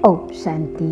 ஓம் சாந்தி.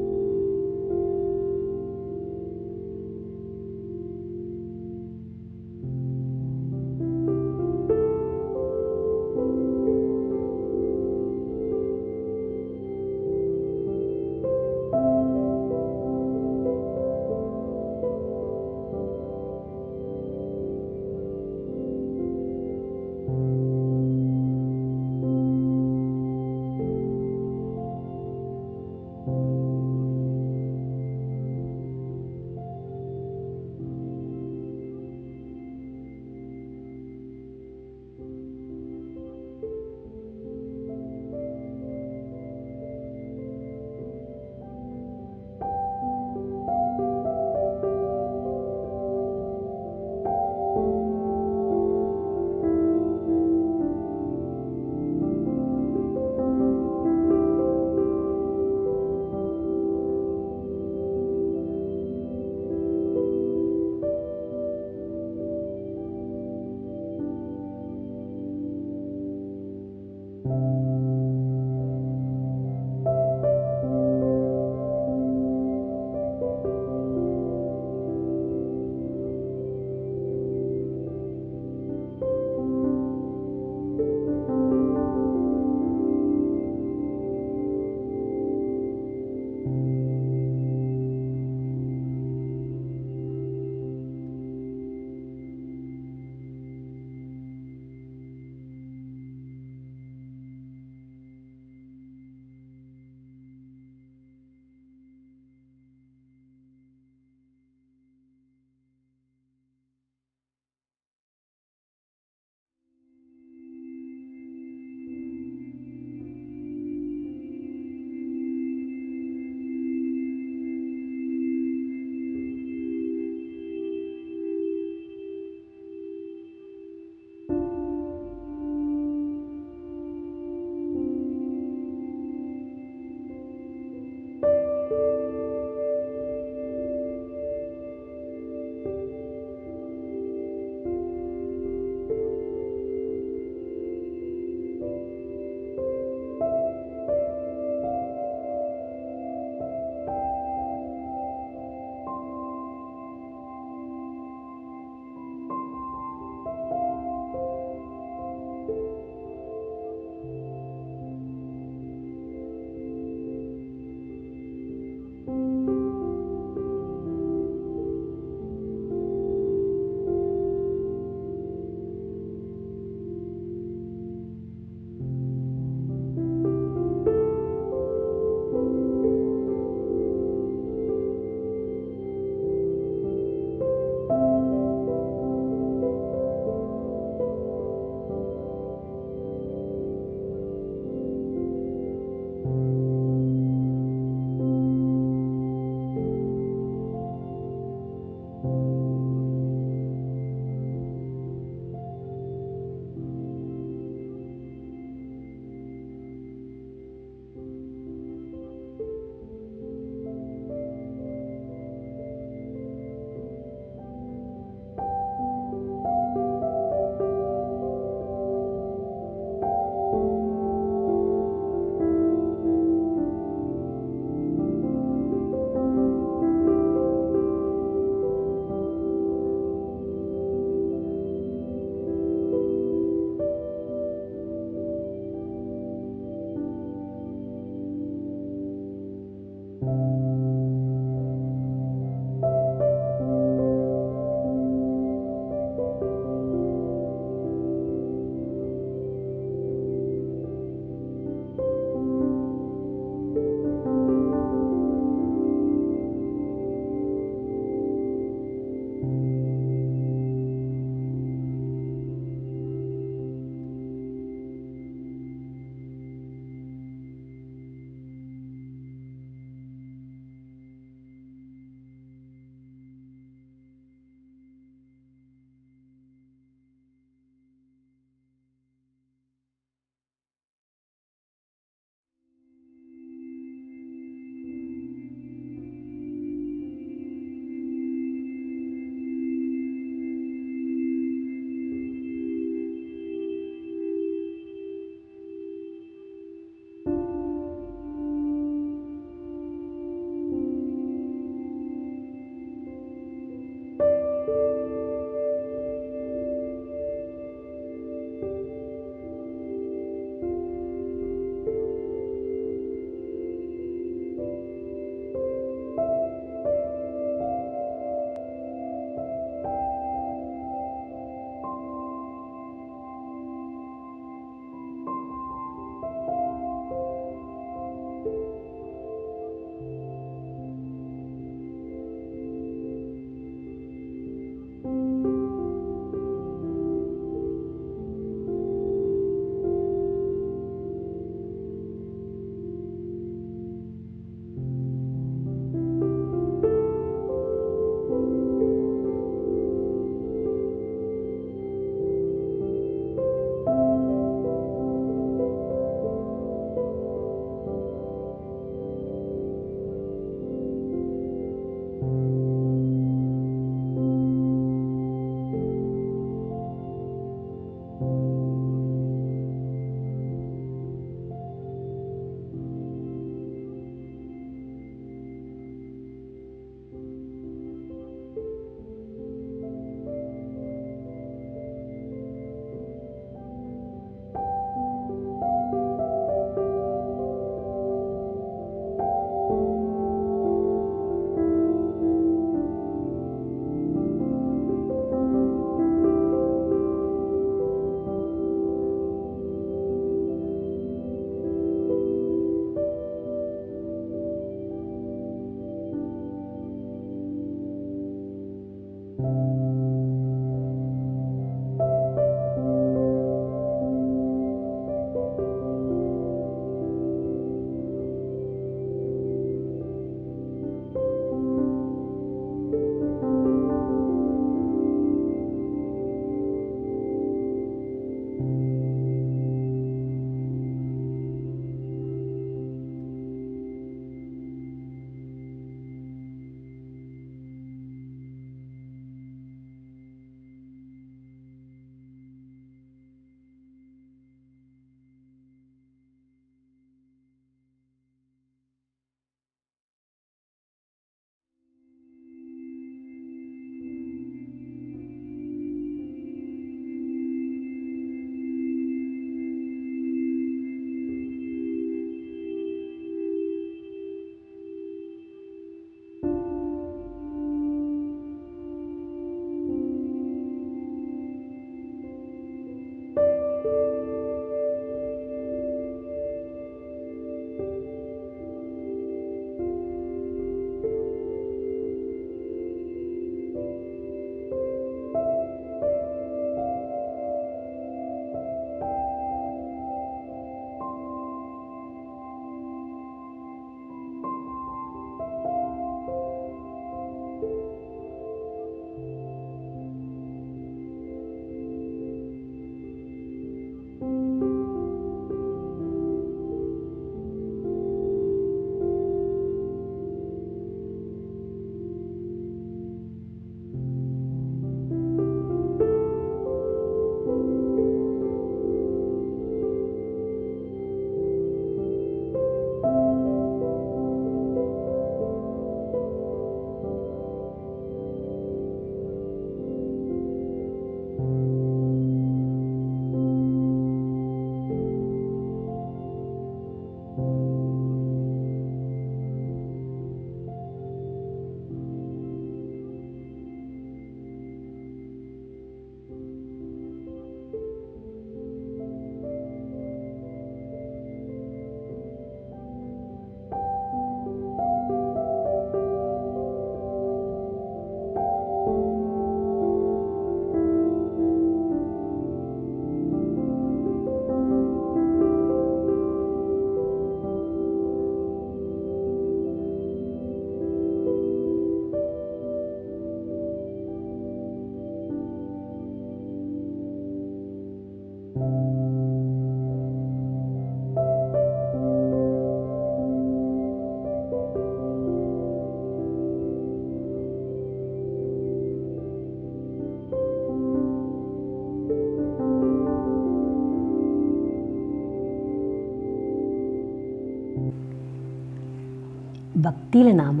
பக்தியில் நாம்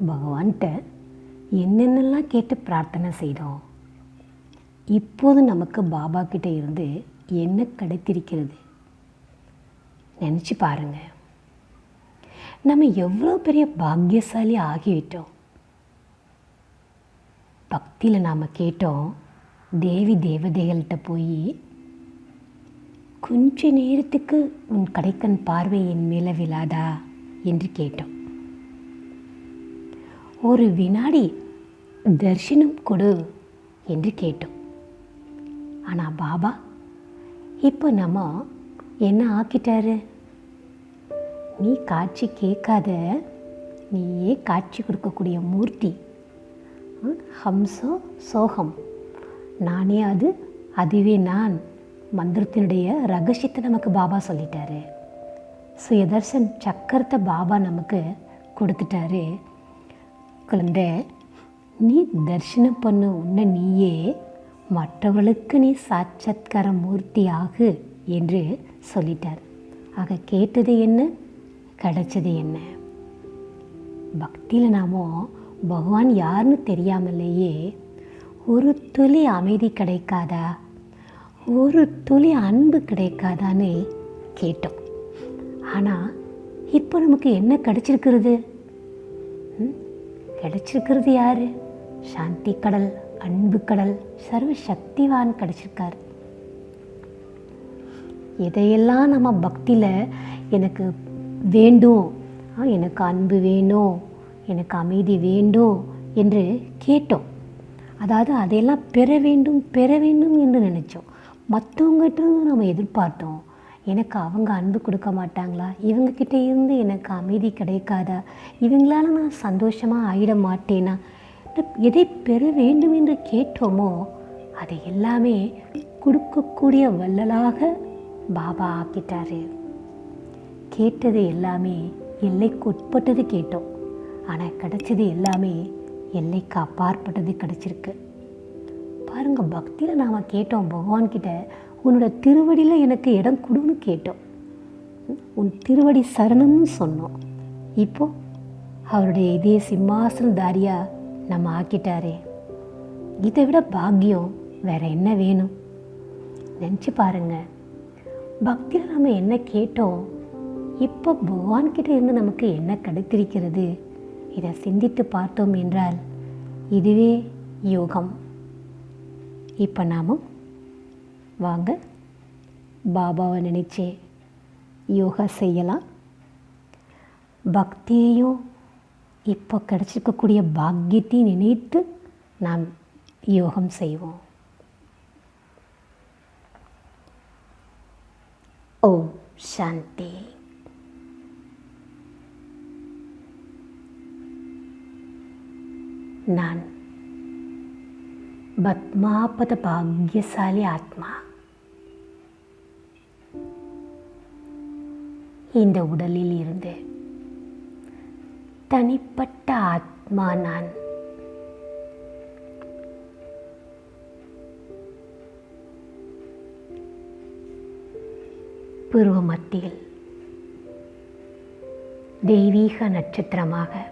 பகவான்கிட்ட என்னென்னலாம் கேட்டு பிரார்த்தனை செய்தோம், இப்போது நமக்கு பாபா கிட்ட இருந்து என்ன கிடைத்திருக்கிறது நினச்சி பாருங்கள். நம்ம எவ்வளோ பெரிய பாக்கியசாலி ஆகிவிட்டோம். பக்தியில் நாம் கேட்டோம், தேவி தேவதைகள்கிட்ட போய் கொஞ்ச நேரத்துக்கு உன் கடைக்கண் பார்வை என் மேலே விழாதா என்று கேட்டோம். ஒரு வினாடி தரிசனம் கொடு என்று கேட்டோம். ஆனால் பாபா இப்போ நம்ம என்ன ஆக்கிட்டாரு, நீ காட்சி கேட்காத, நீயே காட்சி கொடுக்கக்கூடிய மூர்த்தி, ஹம்சோ சோகம், நானே அது அதுவே நான் மந்திரத்தினுடைய ரகசியத்தை நமக்கு பாபா சொல்லிட்டாரு. சுயதர்சன் சக்கரத்தை பாபா நமக்கு கொடுத்துட்டாரு. குழந்தை, நீ தரிசனம் பண்ணு உன்னை நீயே, மற்றவர்களுக்கு நீ சாட்சாத்கார மூர்த்தி ஆகு என்று சொல்லிட்டார். ஆக கேட்டது என்ன, கிடைச்சது என்ன? பக்தியில் நாம பகவான் யாருன்னு தெரியாமலேயே ஒரு துளி அமைதி கிடைக்காதா, ஒரு துளி அன்பு கிடைக்காதான்னு கேட்டோம். ஆனால் இப்போ நமக்கு என்ன கிடைச்சிருக்கிறது? கிடைச்சிருக்கிறது யார்? சாந்தி கடல், அன்பு கடல், சர்வ சக்திவான் கிடைச்சிருக்கார். எதையெல்லாம் நம்ம பக்தியில் எனக்கு வேண்டும், எனக்கு அன்பு வேணும், எனக்கு அமைதி வேண்டும் என்று கேட்டோம். அதாவது அதையெல்லாம் பெற வேண்டும் பெற வேண்டும் என்று நினச்சோம். மற்றவங்ககிட்ட நம்ம எதிர்பார்த்தோம். எனக்கு அவங்க அன்பு கொடுக்க மாட்டாங்களா, இவங்கக்கிட்ட இருந்து எனக்கு அமைதி கிடைக்காதா, இவங்களால நான் சந்தோஷமாக ஆயிட மாட்டேனா, எதை பெற வேண்டும் என்று கேட்டோமோ அதை எல்லாமே கொடுக்கக்கூடிய வள்ளலாக பாபா ஆக்கிட்டாரு. கேட்டது எல்லாமே எல்லைக்கு உட்பட்டது கேட்டோம், ஆனால் கிடைச்சது எல்லாமே எல்லைக்கு அப்பாற்பட்டது கிடைச்சிருக்கு. பாருங்கள், பக்தியில் நாம் கேட்டோம் பகவான்கிட்ட, உன்னோட திருவடியில் எனக்கு இடம் கொடுன்னு கேட்டோம், உன் திருவடி சரணம்னு சொன்னோம். இப்போ அவருடைய இதே சிம்மாசனதாரியாக நம்ம ஆக்கிட்டாரே, இதை விட பாக்கியம் வேற என்ன வேணும்? நினச்சி பாருங்கள், பக்தியில் நம்ம என்ன கேட்டோம், இப்போ பகவான்கிட்ட இருந்து நமக்கு என்ன கிடைத்திருக்கிறது? இதை சிந்தித்து பார்த்தோம் என்றால் இதுவே யோகம். இப்போ நாம் வாங்க பாபாவை நினைச்சே யோகா செய்யலாம். பக்தியையும் இப்போ கிடைச்சிருக்கக்கூடிய பாக்கியத்தையும் நினைத்து நாம் யோகம் செய்வோம். ஓம் சாந்தி. நான் பத்மாபத பாக்யசாலி ஆத்மா. இந்த உடலில் இருந்து தனிப்பட்ட ஆத்மா நான். பூர்வ மத்தியில் தெய்வீக நட்சத்திரமாக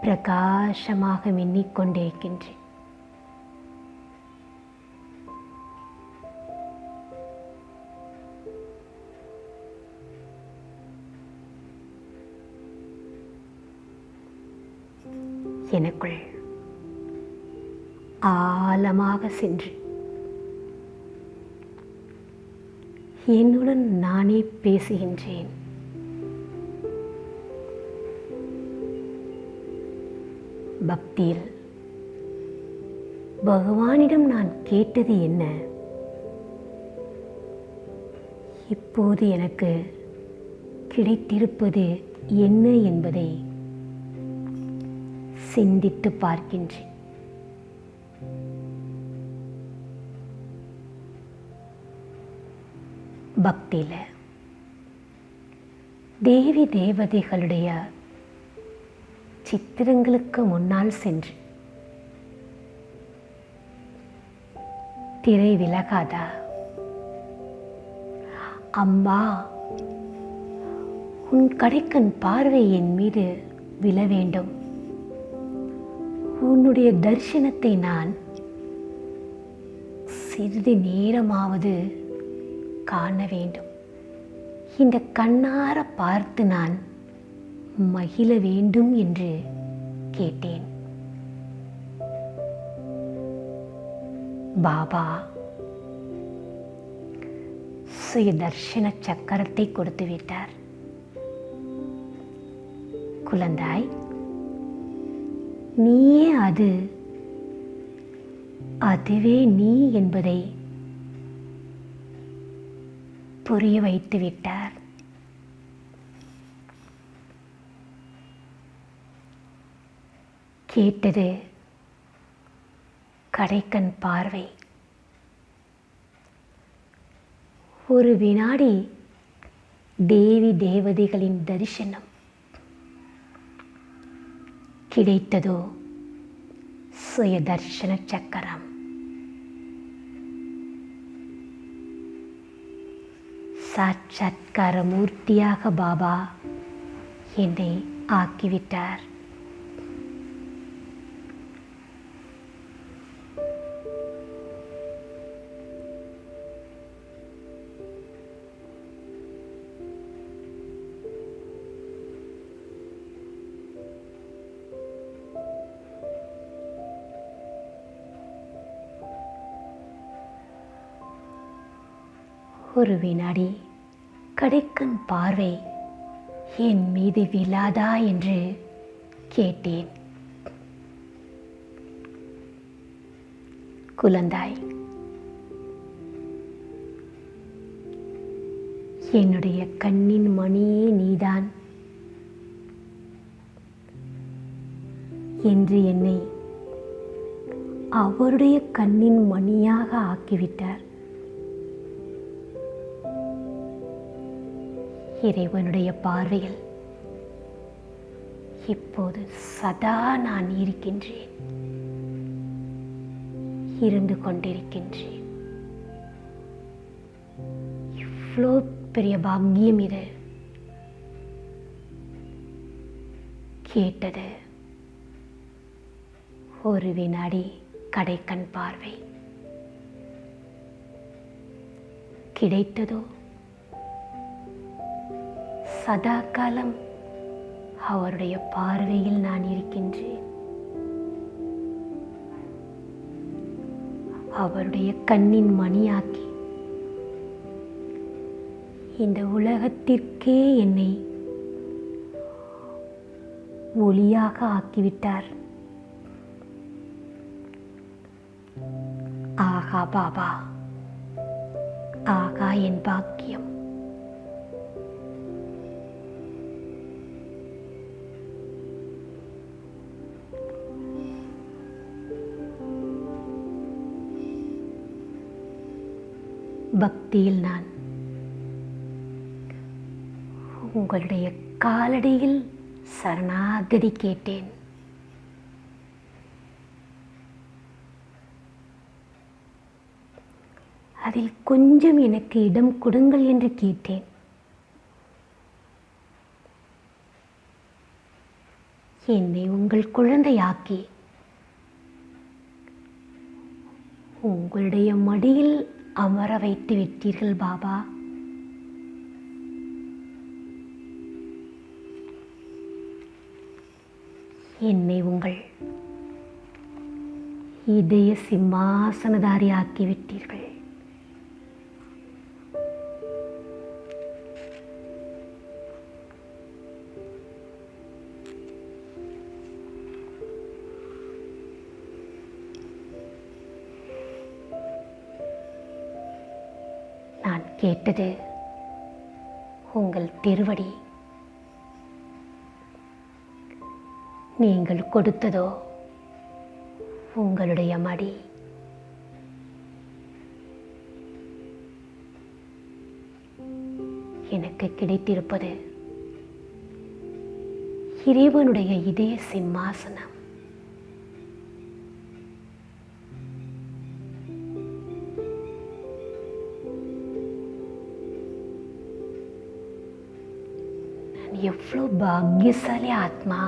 பிரகாசமாக மின்னிக்கொண்டிருக்கின்றேன். எனக்குள் ஆழமாக சென்று என்னுடன் நானே பேசுகின்றேன். பக்தியில் பகவானிடம் நான் கேட்டது என்ன, இப்போது எனக்கு கிடைத்திருப்பது என்ன என்பதை சிந்தித்து பார்க்கின்றேன். பக்தியில் தேவி தேவதைகளுடைய சித்திரங்களுக்கு முன்னால் சென்று திரை விலகாதா? அம்மா, உன் கடைக்கண் பார்வை என் மீது விழ வேண்டும். உன்னுடைய தரிசனத்தை நான் சிறிது நேரமாவது காண வேண்டும். இந்த கண்ணார பார்த்து நான் மகிழ வேண்டும் என்று கேட்டேன். பாபா சுய தர்ஷன சக்கரத்தை கொடுத்து விட்டார். குழந்தாய், நீயே அது, அதுவே நீ என்பதை புரிய வைத்து விட்டார். கேட்டது கடைக்கண் பார்வை. ஒரு வினாடி தேவி தேவதைகளின் தரிசனம். கிடைத்ததோ சுய தர்ஷன சக்கரம். சாட்சாத்கார மூர்த்தியாக பாபா என்னை ஆக்கிவிட்டார். ஒரு வினாடி கடைக்கண் பார்வை என் மீது விழாதா என்று கேட்டேன். குழந்தாய், என்னுடைய கண்ணின் மணியே நீதான் என்று என்னை அவருடைய கண்ணின் மணியாக ஆக்கிவிட்டார். இறைவனுடைய பார்வையில் இப்போது சதா நான் இருக்கின்றேன், இருந்து கொண்டிருக்கின்றேன். இவ்வளோ பெரிய பாக்கியம் இது. கேட்டது ஒரு வினாடி கடைக்கண் பார்வை, கிடைத்ததோ சதா காலம் அவருடைய பார்வையில் நான் இருக்கின்றேன். அவருடைய கண்ணின் மணியாக்கி இந்த உலகத்திற்கே என்னை ஒளியாக ஆக்கிவிட்டார். ஆகா பாபா, ஆகா என் பாக்கியம். பக்தியில் நான் உங்களுடைய காலடியில் சரணாகதி கேட்டேன். அதில் கொஞ்சம் எனக்கு இடம் கொடுங்கள் என்று கேட்டேன். என்னை உங்கள் குழந்தையாக்கி உங்களுடைய மடியில் அமர வைத்து விட்டீர்கள் பாபா. என்னை உங்கள் இதய சிம்மாசனதாரி ஆக்கிவிட்டீர்கள். நான் கேட்டது உங்கள் திருவடி, நீங்கள் கொடுத்ததோ உங்களுடைய மடி. எனக்கு கிடைத்திருப்பது இறைவனுடைய இதய சிம்மாசனம். நான் எவ்வளோ பாக்கியசாலி ஆத்மா.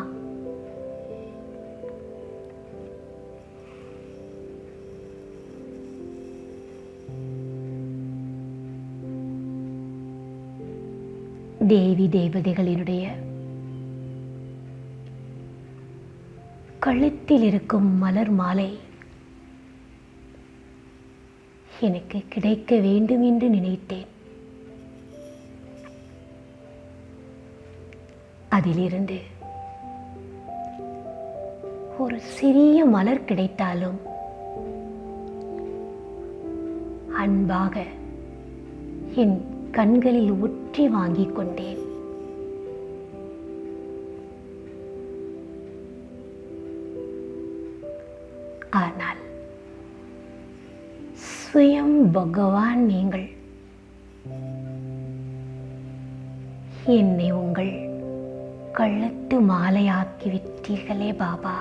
தேவி தேவதைகளினுடைய கழுத்தில் இருக்கும் மலர் மாலை எனக்கு கிடைக்க வேண்டும் என்று நினைத்தேன். அதிலிருந்து ஒரு சிறிய மலர் கிடைத்தாலும் அன்பாக என் கண்களில் ஒற்றி வாங்கிக் கொண்டேன். ஆனால் ஸ்வயம் பகவான் நீங்கள் என்னை உங்கள் கழுத்து மாலையாக்கி விட்டீர்களே பாபா.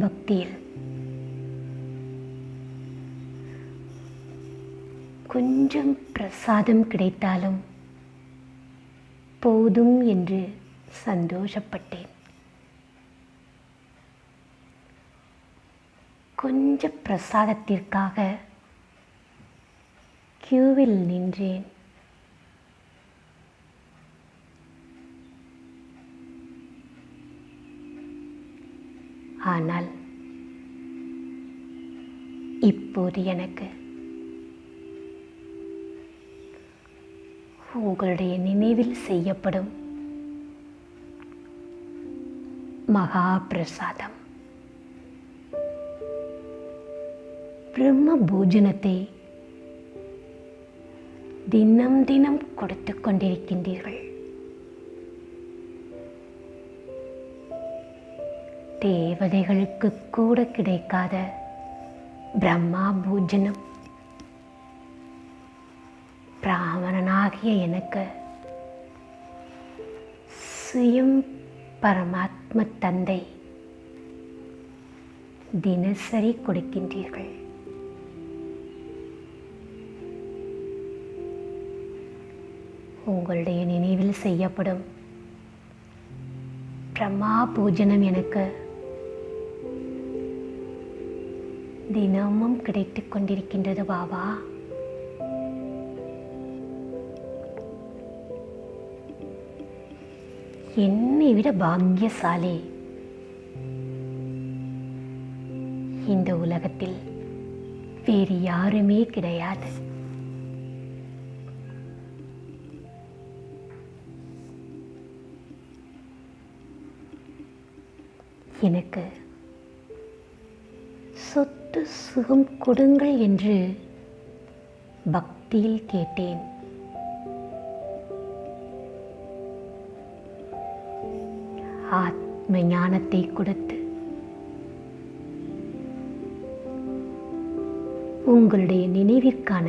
பக்தியில் கொஞ்சம் பிரசாதம் கிடைத்தாலும் போதும் என்று சந்தோஷப்பட்டேன். கொஞ்ச பிரசாதத்திற்காக கியூவில் நின்றேன். ஆனால் இப்போது எனக்கு உங்களுடைய நினைவில் செய்யப்படும் மகா பிரசாதம் பிரம்ம பூஜனத்தை தினம் தினம் கொடுத்து கொண்டிருக்கின்றீர்கள். தேவதைகளுக்கு கூட கிடைக்காத பிரம்மா பூஜனம் பிராமணனாகிய எனக்கு சுயம் பரமாத்ம தந்தை தினசரி கொடுக்கின்றீர்கள். உங்களுடைய நினைவில் செய்யப்படும் பிரம்மா பூஜனம் எனக்கு தினமும் கிடைத்து கொண்டிருக்கின்றது பாபா. என்னை விட பாக்கியசாலி இந்த உலகத்தில் வேறு யாருமே கிடையாது. எனக்கு சொத்து சுகம் கொடுங்கள் என்று பக்தியில் கேட்டேன். ஆத்ம ஞானத்தை கொடுத்து உங்களுடைய நினைவிற்கான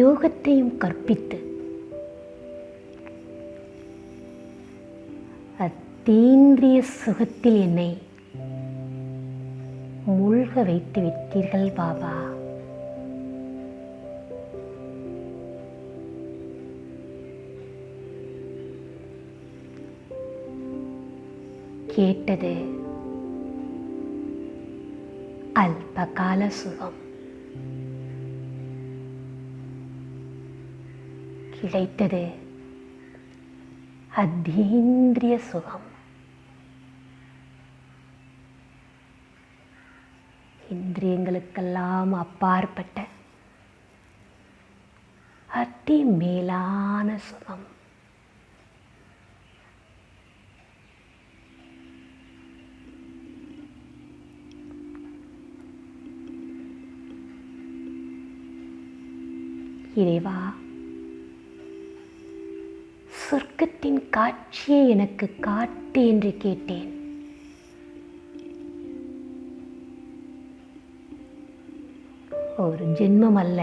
யோகத்தையும் கற்பித்து அத்தீந்திரிய சுகத்தில் என்னை மூழ்க வைத்து விட்டீர்கள் பாபா. கேட்டது அல்பகால சுகம், கிடைத்தது அதீந்திரிய சுகம். இந்திரியங்களுக்கெல்லாம் அப்பாற்பட்ட அதி மேலான சுகம். இறைவா, சொர்க்கத்தின் காட்சியை எனக்கு காட்டு என்று கேட்டேன். ஒரு ஜென்மம் அல்ல,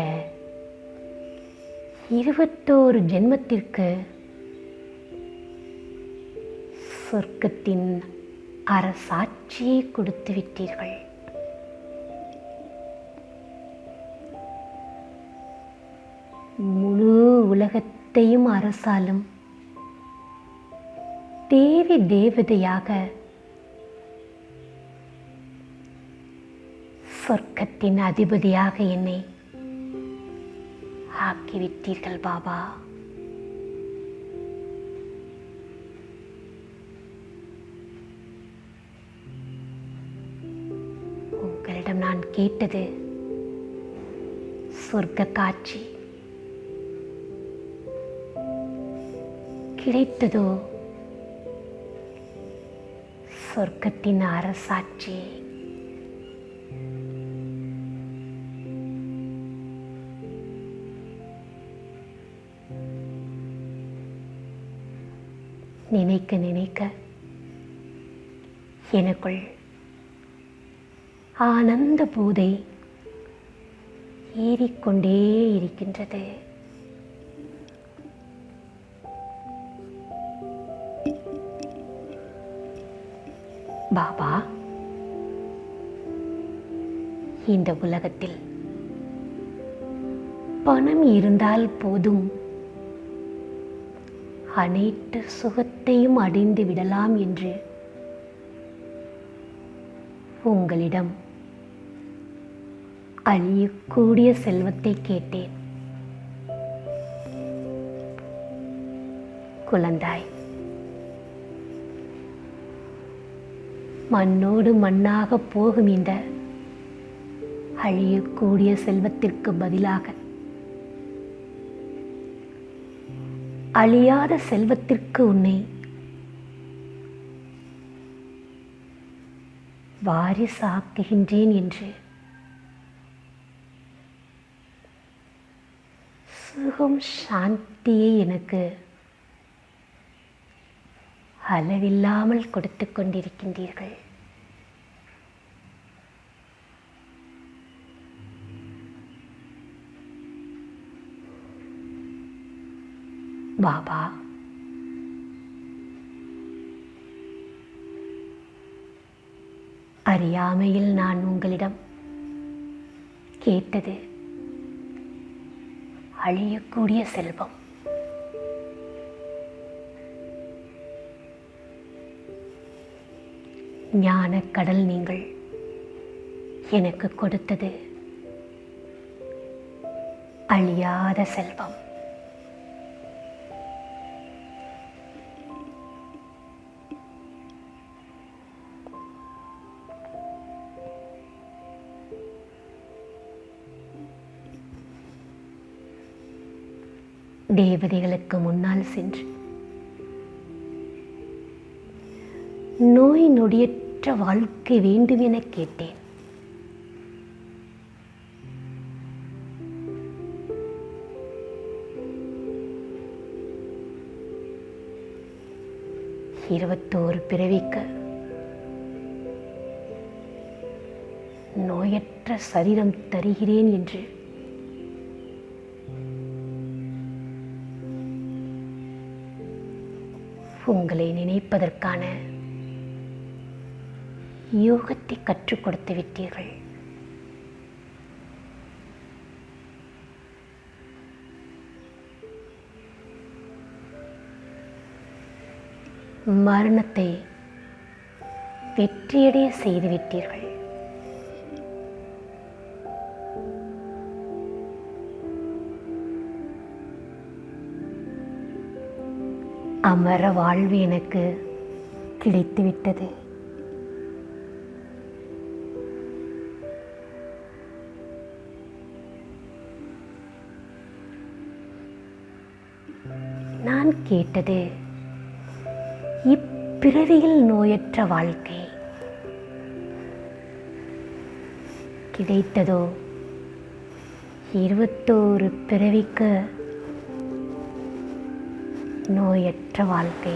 21 ஜென்மத்திற்கு சொர்க்கத்தின் அரசாட்சியை கொடுத்து விட்டீர்கள். முழு உலகத்தையும் அரசாலும் தேவி தேவதையாக சொர்க்கத்தின் அதிபதியாக என்னை ஆக்கிவிட்டீர்கள் பாபா. உங்களிடம் நான் கேட்டது சொர்க்க காட்சி, கிடைத்ததோ சொர்க்கத்தின் அரசாட்சி. நினைக்க நினைக்க எனக்குள் ஆனந்த போதை ஏறிக்கொண்டே இருக்கின்றது. பாபா, இந்த உலகத்தில் பணம் இருந்தால் போதும், அனைத்து சுகத்தையும் அடைந்து விடலாம் என்று உங்களிடம் அழியக்கூடிய செல்வத்தை கேட்டேன். குழந்தாய், மண்ணோடு மண்ணாக போகும் இந்த அழியக்கூடிய செல்வத்திற்கு பதிலாக அழியாத செல்வத்திற்கு உன்னை வாரிசாக்குகின்றேன் என்று சுகம் சாந்தியை எனக்கு அளவில்லாமல் கொடுத்து கொண்டிருக்கின்றீர்கள். பாபா, அறியாமையில் நான் உங்களிடம் கேட்டது அழியக்கூடிய செல்வம். ஞானக் கடல் நீங்கள் எனக்கு கொடுத்தது அழியாத செல்வம். தேவதைகளுக்கு முன்னால் சென்று நோய் நொடியற்ற வாழ்க்கை வேண்டும் என கேட்டேன். இருபத்தோரு பிறவிக்கு நோயற்ற சரீரம் தருகிறேன் என்று உங்களை நினைப்பதற்கான யோகத்தை கற்றுக் கொடுத்து விட்டீர்கள். மரணத்தை வெற்றியடைய செய்துவிட்டீர்கள். அமர வாழ்வு எனக்கு கிடைத்துவிட்டது. நான் கேட்டது இப்பிறவியில் நோயற்ற வாழ்க்கை. கிடைத்ததோ 21 பிறவிக்கு நோயற்ற வாழ்க்கை.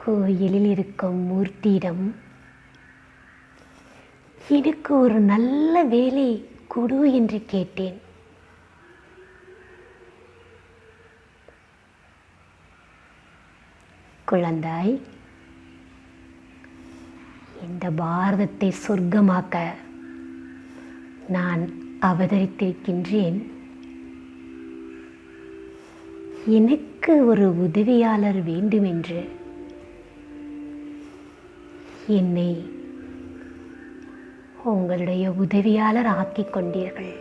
கோயிலில் இருக்கும் மூர்த்தியிடம் எனக்கு ஒரு நல்ல வேலை கொடு என்று கேட்டேன். குழந்தாய், இந்த பாரதத்தை சொர்க்கமாக்க நான் அவதரித்திருக்கின்றேன். எனக்கு ஒரு உதவியாளர் வேண்டுமென்று என்னை உங்களுடைய உதவியாளர் ஆக்கிக் கொண்டீர்கள்.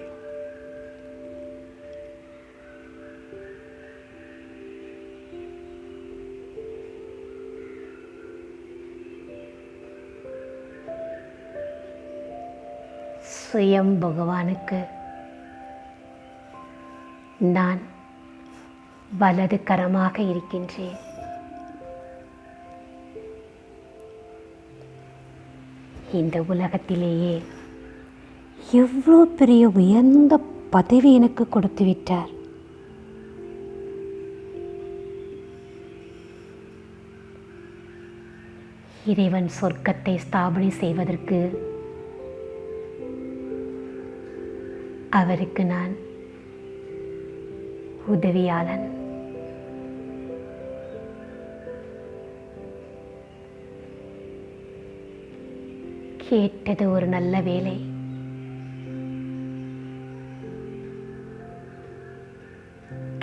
சுயம் பகவானுக்கு நான் வலது கரமாக இருக்கின்றேன். இந்த உலகத்திலேயே எவ்வளோ பெரிய உயர்ந்த பதவி எனக்கு கொடுத்து விட்டார். இறைவன் சொர்க்கத்தை ஸ்தாபனை செய்வதற்கு அவருக்கு நான் உதவியாளன். கேட்டது ஒரு நல்ல வேலை.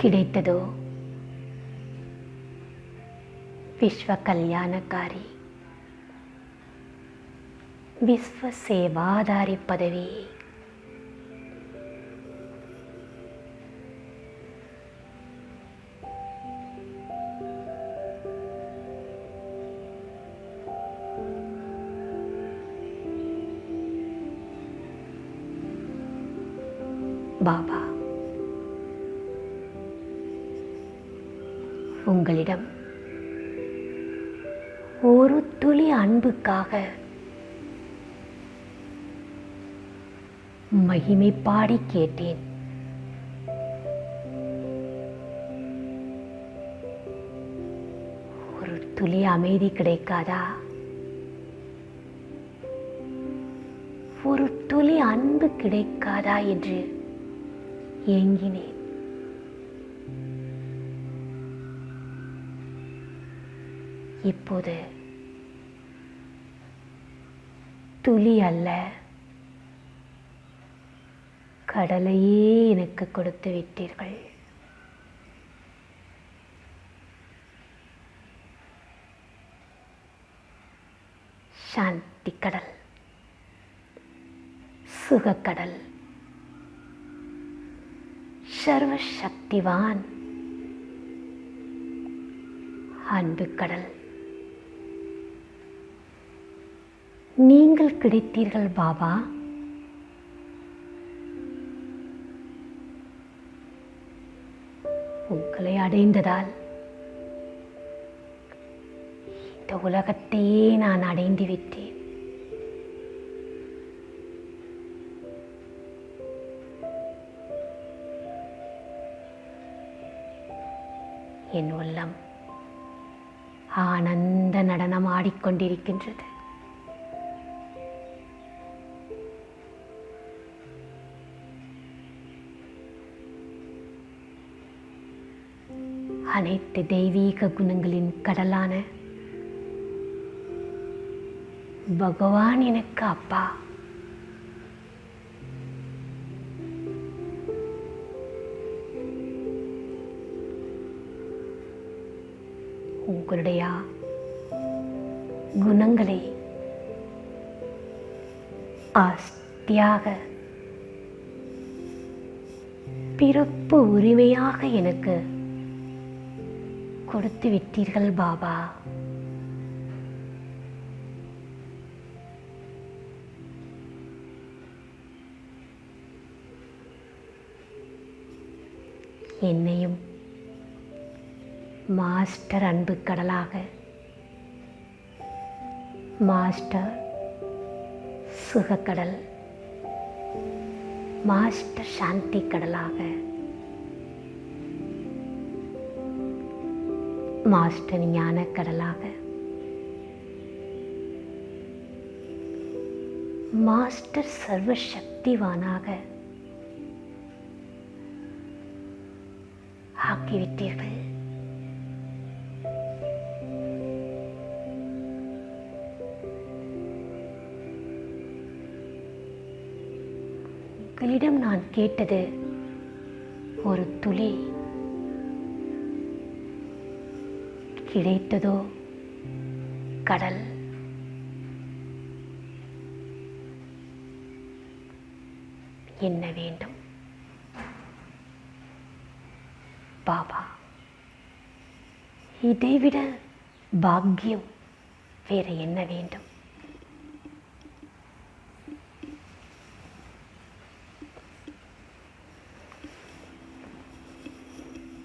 கிடைத்ததோ விஸ்வ கல்யாணக்காரி, விஸ்வ சேவாதாரி பதவி. பாபா, உங்களிடம் ஒரு துளி அன்புக்காக மகிமை பாடி கேட்டேன். ஒரு துளி அமைதி கிடைக்காதா? ஒரு துளி அன்பு கிடைக்காதா என்று ஏங்கினேன். இப்போது துளி அல்ல, கடலையே எனக்கு கொடுத்து விட்டீர்கள். சாந்தி கடல், சுகக்கடல், சர்வ சக்திவான் அன்பு கடல், நீங்கள் கிடைத்தீர்கள் பாபா. உங்களை அடைந்ததால் இந்த உலகத்தையே நான் அடைந்து விட்டேன். என் உள்ளம் ஆனந்த நடனம் ஆடிக்கொண்டிருக்கின்றது. அனைத்து தெய்வீக குணங்களின் கடலான பகவான் எனக்கு அப்பா. உங்களுடைய குணங்களை ஆஸ்தியாக பிறப்பு உரிமையாக எனக்கு கொடுத்து விட்டீர்கள் பாபா. என்னையும் மாஸ்டர் அன்பு கடலாக, மாஸ்டர் சுகக்கடல், மாஸ்டர் சாந்தி கடலாக, மாஸ்டர் ஞான கடலாக, மாஸ்டர் சர்வ சக்திவானாக ஆக்கிவிட்டீர்கள். உங்களிடம் நான் கேட்டது ஒரு துளி, கிடைத்ததோ கடல். என்ன வேண்டும் பாபா? இதைவிட பாக்கியம் வேறு என்ன வேண்டும்?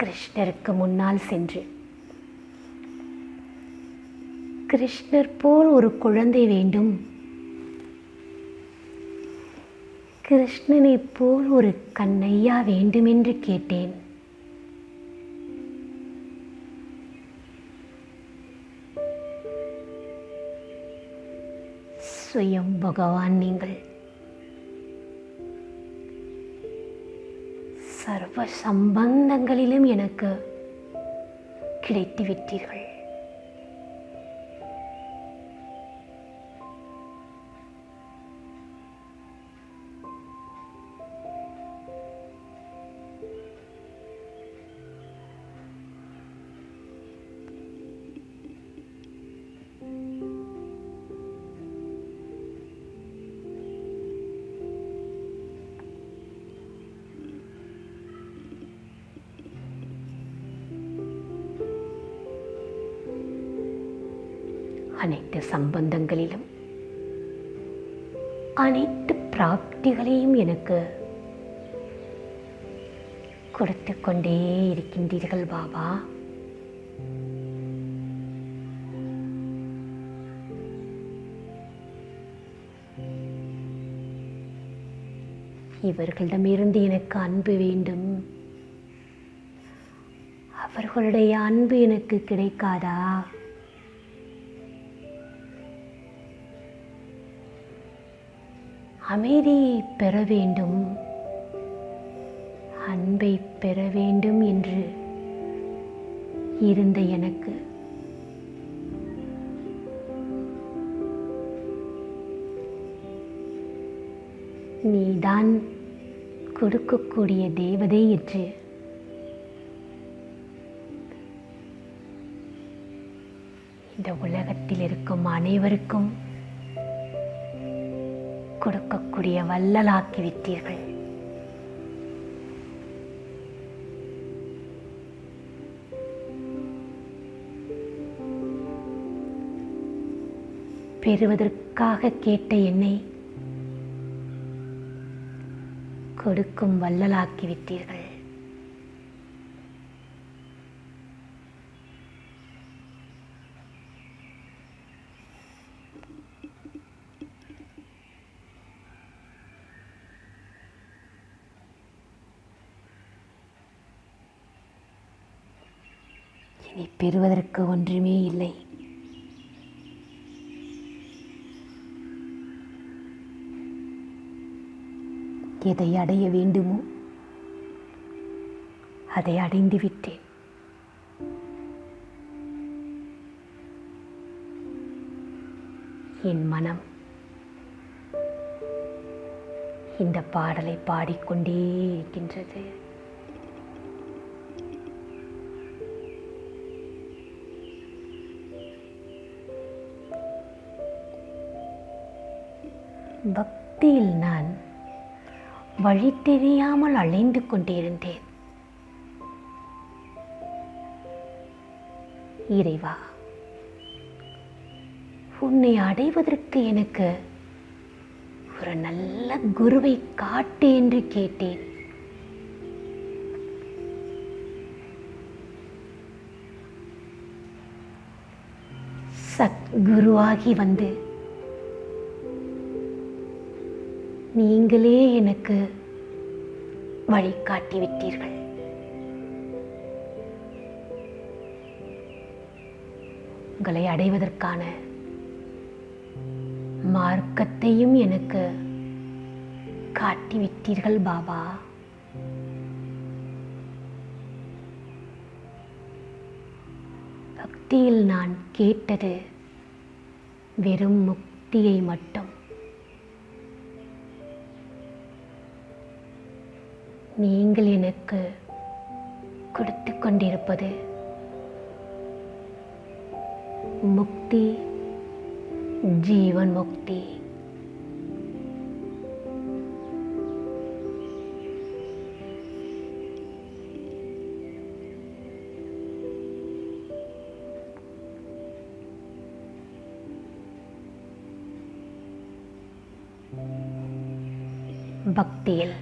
கிருஷ்ணருக்கு முன்னால் சென்று கிருஷ்ணர் போல் ஒரு குழந்தை வேண்டும், கிருஷ்ணனை போல் ஒரு கண்ணையா வேண்டும் என்று கேட்டேன். ஸ்வயம் பகவான் நீங்கள் சர்வ சம்பந்தங்களிலும் எனக்கு கிடைத்து விட்டீர்கள். அனைத்து சம்பந்தங்களிலும் அனைத்து பிராப்திகளையும் எனக்கு கொடுத்து கொண்டே இருக்கின்றீர்கள் பாபா. இவர்களிடமிருந்து எனக்கு அன்பு வேண்டும், அவர்களுடைய அன்பு எனக்கு கிடைக்காதா? அமைதியை பெற வேண்டும், அன்பை பெற வேண்டும் என்று இருந்த எனக்கு நீதான் கொடுக்கக்கூடிய தேவதை என்று இந்த உலகத்தில் இருக்கும் அனைவருக்கும் கொடுக்கக்கூடிய வள்ளலாக்கி விட்டீர்கள். பெறுவதற்காக கேட்ட என்னை கொடுக்கும் வள்ளலாக்கி விட்டீர்கள். இனி பெறுவதற்கு ஒன்றுமே இல்லை. எதை அடைய வேண்டுமோ அதை அடைந்து விட்டேன். என் மனம் இந்த பாடலை பாடிக்கொண்டே இருக்கின்றது. பக்தியில் நான் வழி தெரியாமல் அலைந்து கொண்டிருந்தேன். இறைவா, உன்னை அடைவதற்கு எனக்கு ஒரு நல்ல குருவை காட்டு என்று கேட்டேன். சத்குருவாகி வந்து நீங்களே எனக்கு வழிகாட்டி விட்டீர்கள். உங்களை அடைவதற்கான மார்க்கத்தையும் எனக்கு காட்டிவிட்டீர்கள் பாபா. பக்தியில் நான் கேட்டது வெறும் முக்தியை மட்டும். நீங்கள் எனக்கு கொடுத்து கொண்டிருப்பது முக்தி, ஜீவன் முக்தி. பக்தியில்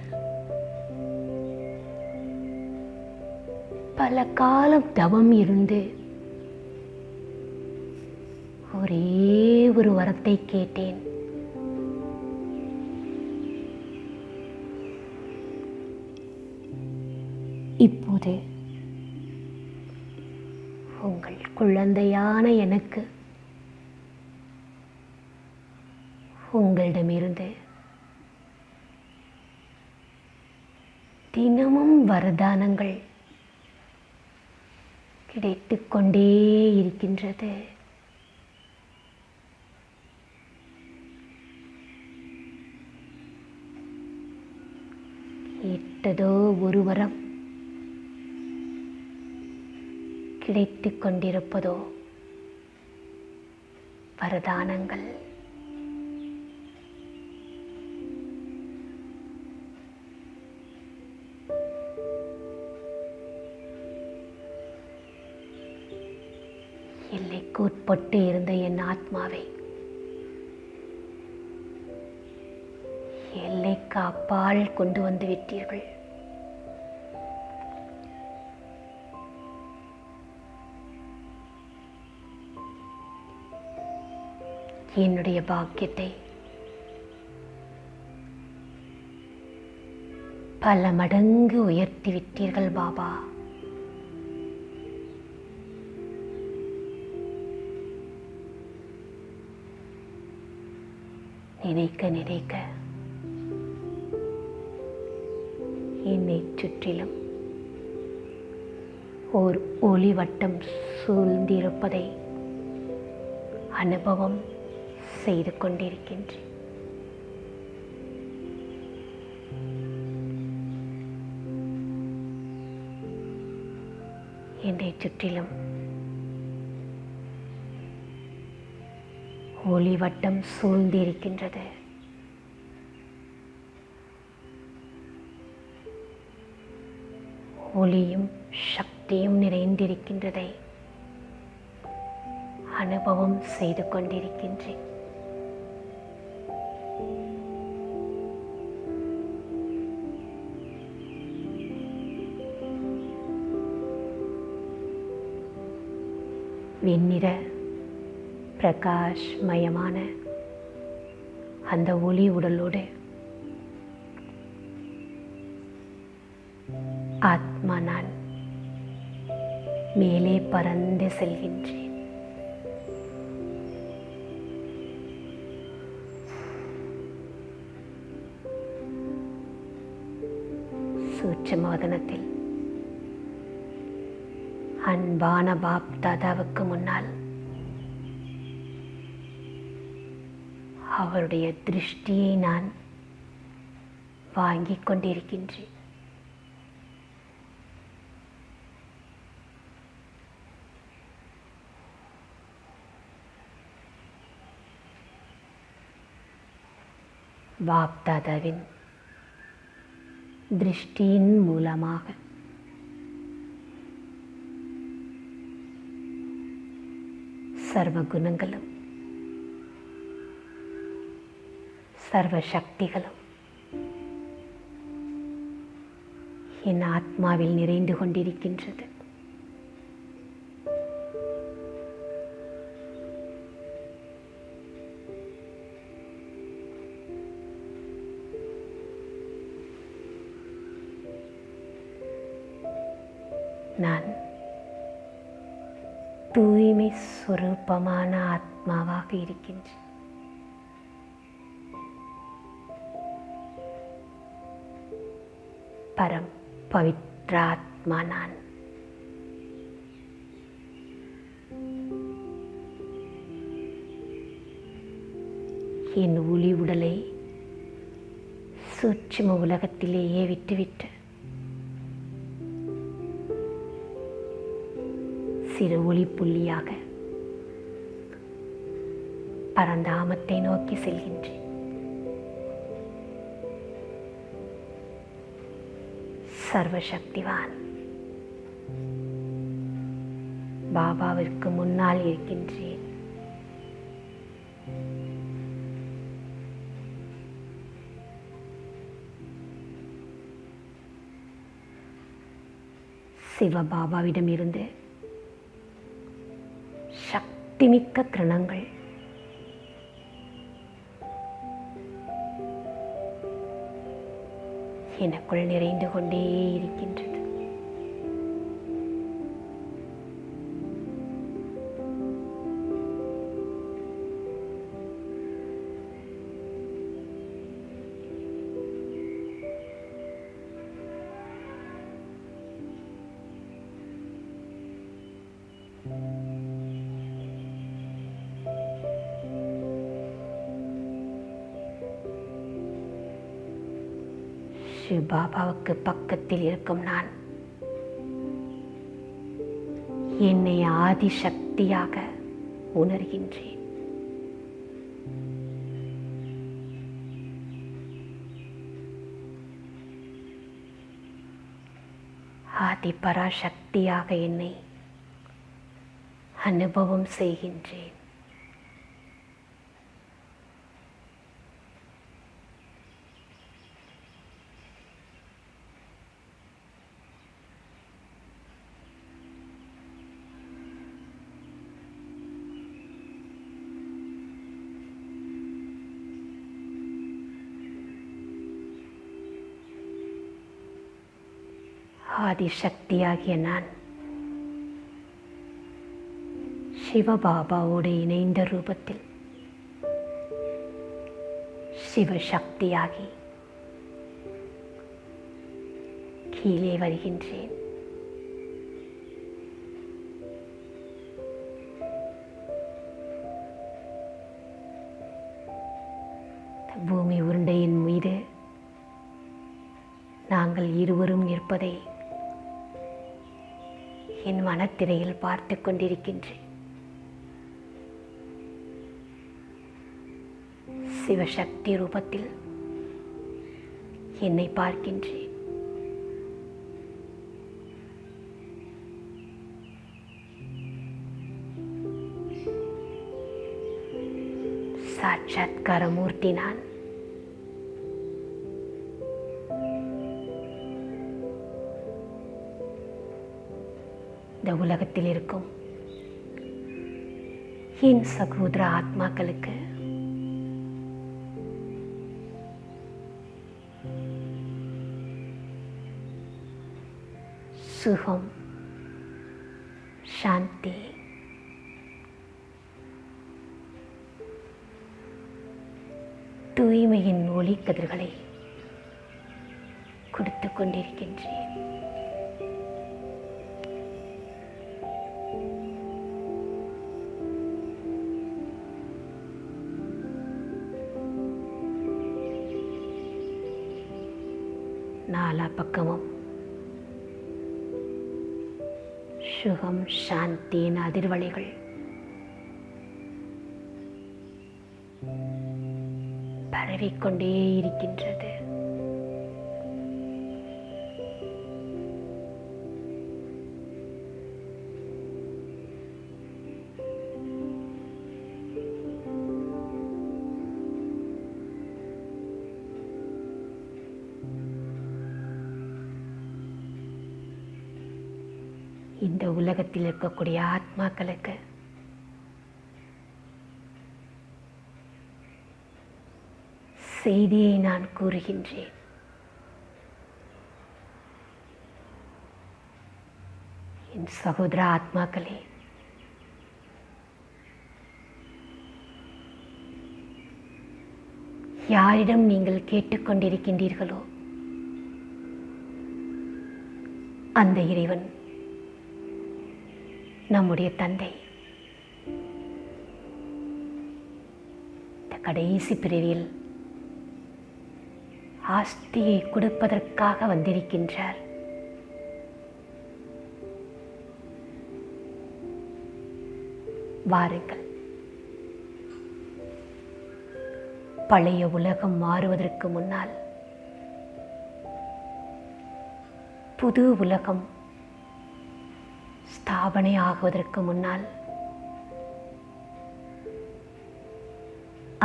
பல காலம் தவம் இருந்து ஒரே ஒரு வரத்தை கேட்டேன். இப்போது உங்கள் குழந்தையான எனக்கு உங்களிடமிருந்து தினமும் வரதானங்கள் கிடைத்துக் கொண்டே இருக்கின்றது. கேட்டதோ ஒரு வரம், கிடைத்துக் கொண்டிருப்பதோ வரதானங்கள். எல்லைக்கு உட்பட்டு இருந்த என் ஆத்மாவை எல்லைக்கு அப்பால் கொண்டு வந்து விட்டீர்கள். என்னுடைய பாக்கியத்தை பல மடங்கு உயர்த்தி விட்டீர்கள் பாபா. நினைக்க நினைக்க என்னை சுற்றிலும் ஓர் ஒளி வட்டம் சூழ்ந்திருப்பதை அனுபவம் செய்து கொண்டிருக்கின்றேன். என்னை சுற்றிலும் ஒளி வட்டம் சூழ்ந்திருக்கின்றது. ஒளியும் சக்தியும் நிறைந்திருக்கின்றதை அனுபவம் செய்து கொண்டிருக்கின்றேன். வெண்ணிற பிரகாஷ்மயமான அந்த ஒளி உடலோடு ஆத்மா நான் மேலே பறந்து செல்கின்றேன். சூட்சுமவதனத்தில் அன்பான பாப் தாதாவுக்கு முன்னால் அவருடைய திருஷ்டியை நான் வாங்கிக் கொண்டிருக்கின்றேன். பாப் தாதாவின் திருஷ்டியின் மூலமாக சர்வ குணங்களும் சர்வ சக்திகளும் என் ஆத்மாவில் நிறைந்து கொண்டிருக்கின்றது. நான் தூய்மை சுரூபமான ஆத்மாவாக இருக்கின்றேன். பரம் பவித்ர ஆத்மா நான். என் ஒளி உடலை சூட்சும உலகத்திலேயே விட்டுவிட்டு சிறு ஒளி புள்ளியாக பரந்தாமத்தை நோக்கி செல்கின்றேன். சர்வசக்திவான் பாபாவிற்கு முன்னால் இருக்கின்றேன். சிவபாபாவிடமிருந்து சக்திமிக்க கிரணங்கள் எனக்குள் நிறைந்து கொண்டே இருக்கின்றது. பாபாவுக்கு பக்கத்தில் இருக்கும் நான் என்னை ஆதிசக்தியாக உணர்கின்றேன். ஆதி பராசக்தியாக என்னை அனுபவம் செய்கின்றேன். ஆதிசக்தியாகிய நான் சிவபாபாவோடு இணைந்த ரூபத்தில் சிவசக்தியாகி கீழே வருகின்றேன். பூமி உருண்டையின் மீது நாங்கள் இருவரும் நிற்பதை என் மனத்திரையில் பார்த்து கொண்டிருக்கின்றேன். சிவசக்தி ரூபத்தில் என்னை பார்க்கின்றேன். சாட்சாத்கார மூர்த்தி நான். இந்த உலகத்தில் இருக்கும் என் சகோதர ஆத்மாக்களுக்கு சுகம், சாந்தி, தூய்மையின் ஒளிக்கதிர்களை கொடுத்து கொண்டிருக்கின்றேன். நாலா பக்கமும் சுகம், சாந்தியின் அதிர்வலைகள் பரவிக்கொண்டே இருக்கின்றது. இந்த உலகத்தில் இருக்கக்கூடிய ஆத்மாக்களுக்கு செய்தியை நான் கூறுகின்றேன். என் சகோதர ஆத்மாக்களே, யாரிடம் நீங்கள் கேட்டுக்கொண்டிருக்கின்றீர்களோ அந்த இறைவன் நம்முடைய தந்தை. இந்த கடைசி பிறவியில் ஆஸ்தியை கொடுப்பதற்காக வந்திருக்கின்றார். வாருங்கள், பழைய உலகம் மாறுவதற்கு முன்னால் புது உலகம் ஸ்தாபனை ஆகுவதற்கு முன்னால்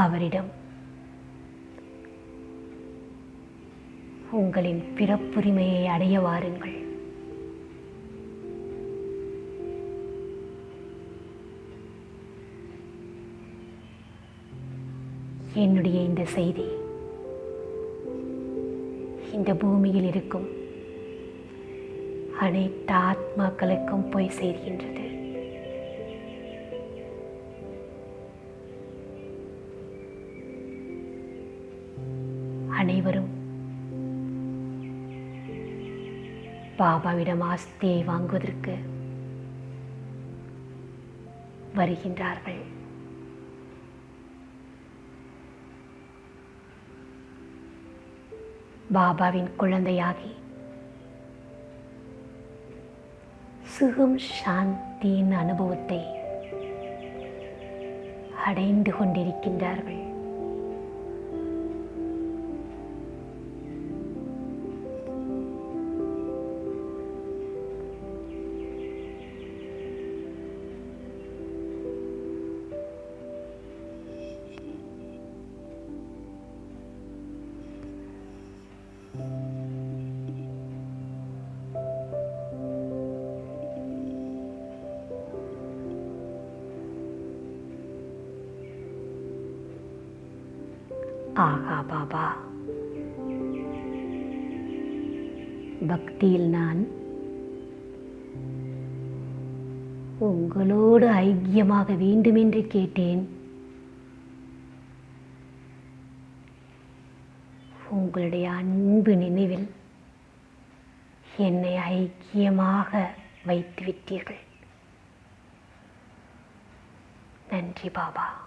அவரிடம் உங்களின் பிறப்புரிமையை அடைய வாருங்கள். என்னுடைய இந்த செய்தி இந்த பூமியில் இருக்கும் அனைத்து ஆத்மாக்களுக்கும் போய் சேர்கின்றது. அனைவரும் பாபாவிடம் ஆஸ்தியை வாங்குவதற்கு வருகின்றார்கள். பாபாவின் குழந்தையாகி சுகம், சாந்தியின் அனுபவத்தை அடைந்து கொண்டிருக்கின்றார்கள். ஆகா பாபா, பக்தியில் நான் உங்களோடு ஐக்கியமாக வேண்டுமென்று கேட்டேன். உங்களுடைய அன்பு நினைவில் என்னை ஐக்கியமாக வைத்துவிட்டீர்கள். நன்றி பாபா.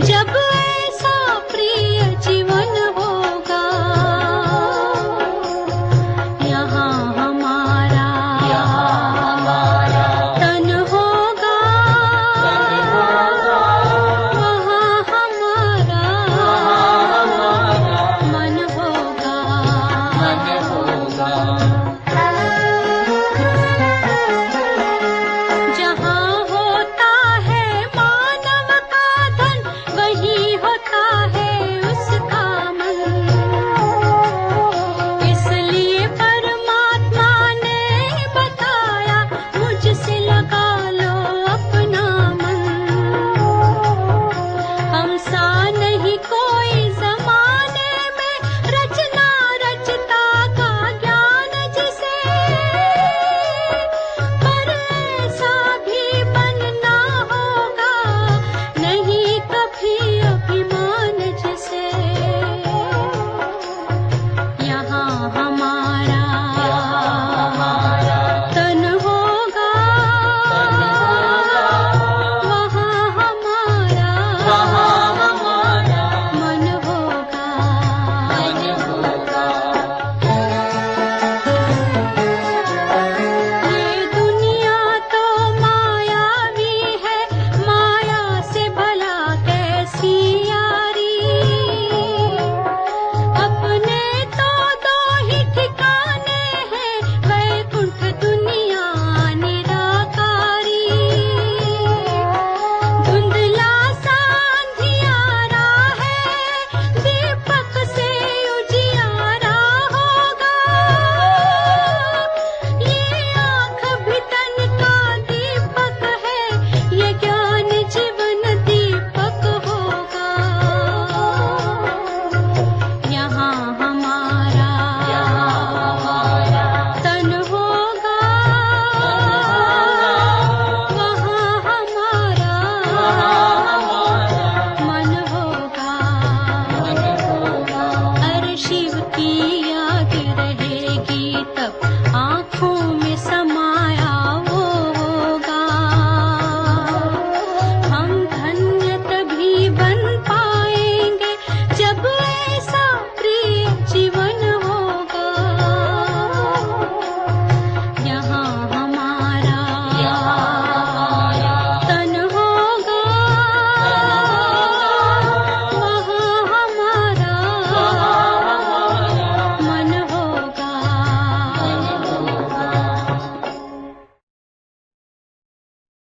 जब